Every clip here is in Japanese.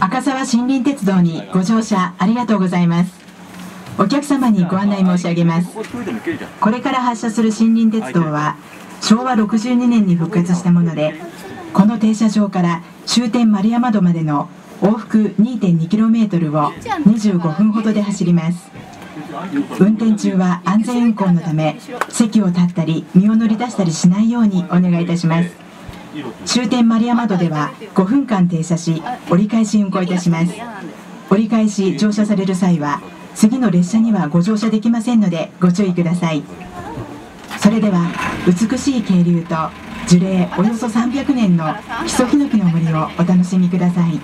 赤沢森林鉄道にご乗車ありがとうございます。お客様にご案内申し上げます。これから発車する森林鉄道は昭和62年に復活したもので、この停車場から終点丸山戸までの往復 2.2km を25分ほどで走ります。運転中は安全運行のため席を立ったり身を乗り出したりしないようにお願いいたします。終点丸山戸では5分間停車し折り返し運行いたします。折り返し乗車される際は次の列車にはご乗車できませんのでご注意ください。それでは美しい渓流と樹齢およそ300年の木曽ヒノキの森をお楽しみください。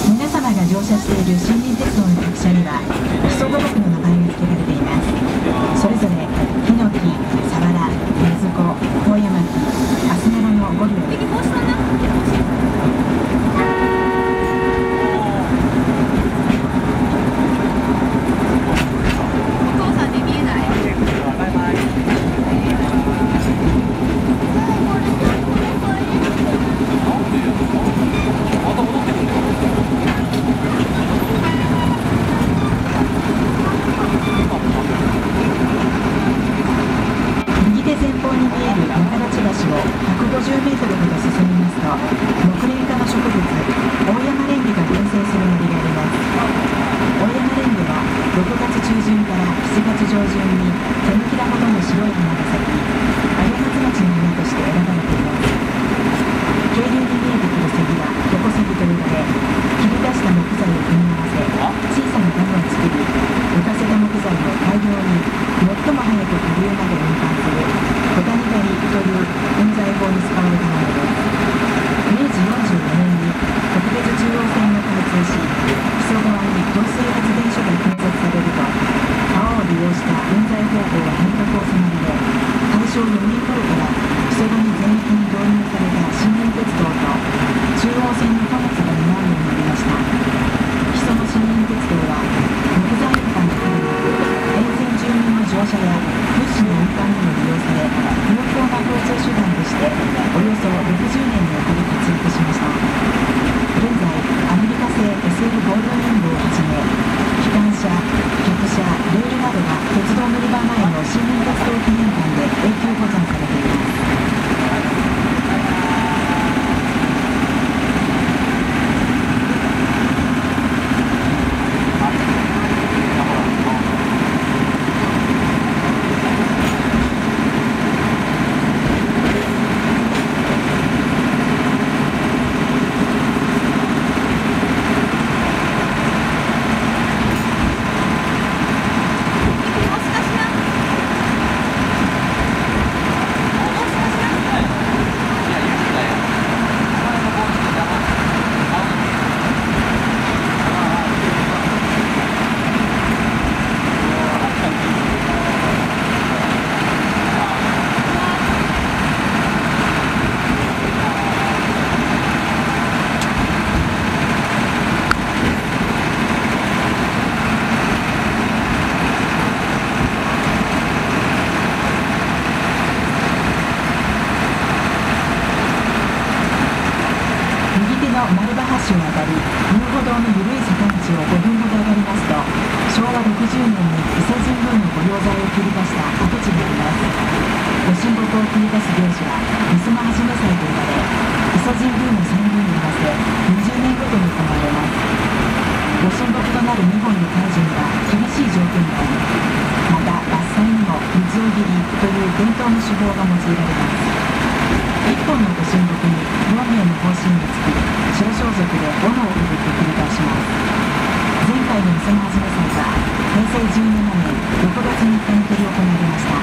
皆様が乗車している森林鉄道の客車には木曽五六の名前が付けられています。それぞれヒノキ、サワラ、ネズコ、コウヤマキ、アスナロの5両です。鉄道乗り場前の森林鉄道記念館で永久保存されています。繰り出す行事はみそまはじめ祭と呼ばれ、木曽神宮の参宮に合わせ20年ごとに行われます。ご神木となる2本の大樹には厳しい条件があり、また伐採にも水を切りという伝統の手法が用いられます。1本のご神木に4名の方針がつき、白装束で斧を振るって繰り返します。前回のみそまはじめ祭は平成17年6月3日に執り行われました。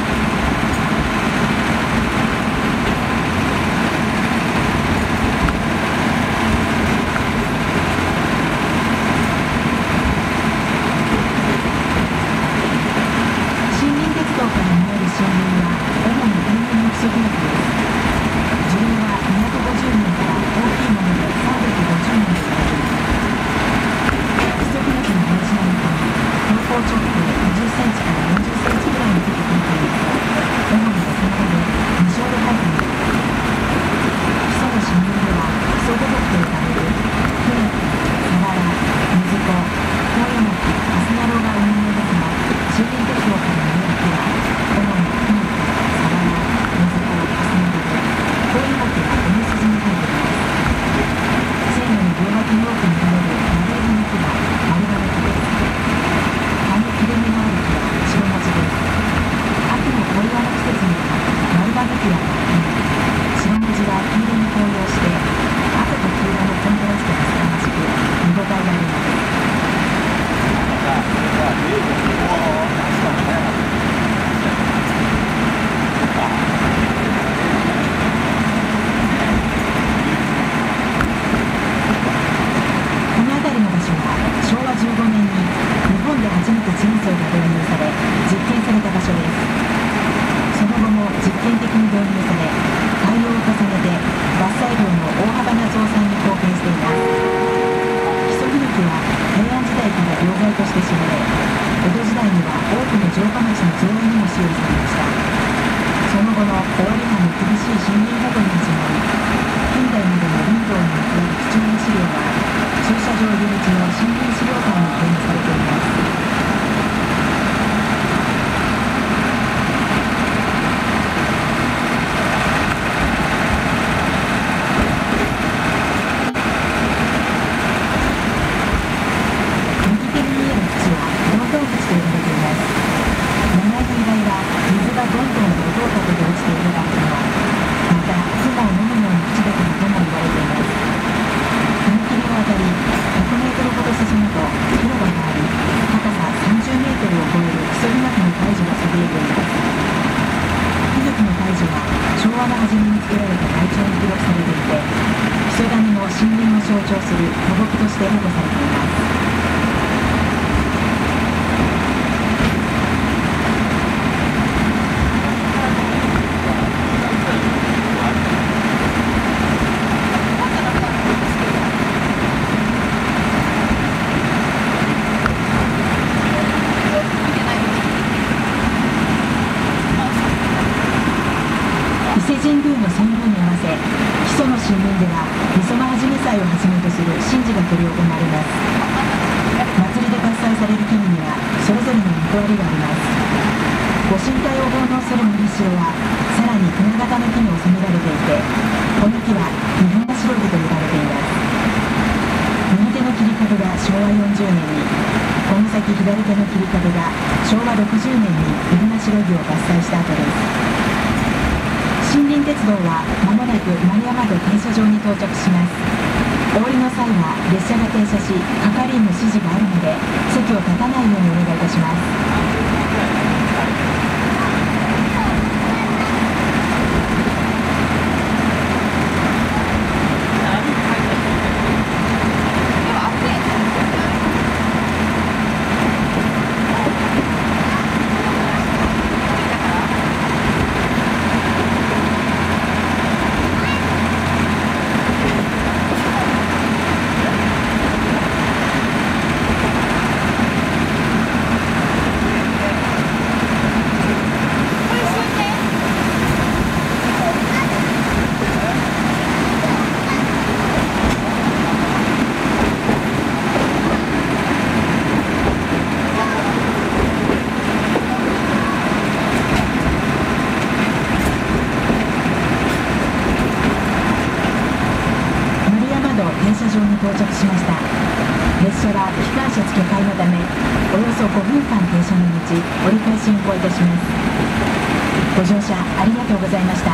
ご乗車ありがとうございました。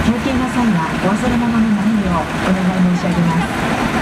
休憩の際はお忘れ物のないようお願い申し上げます。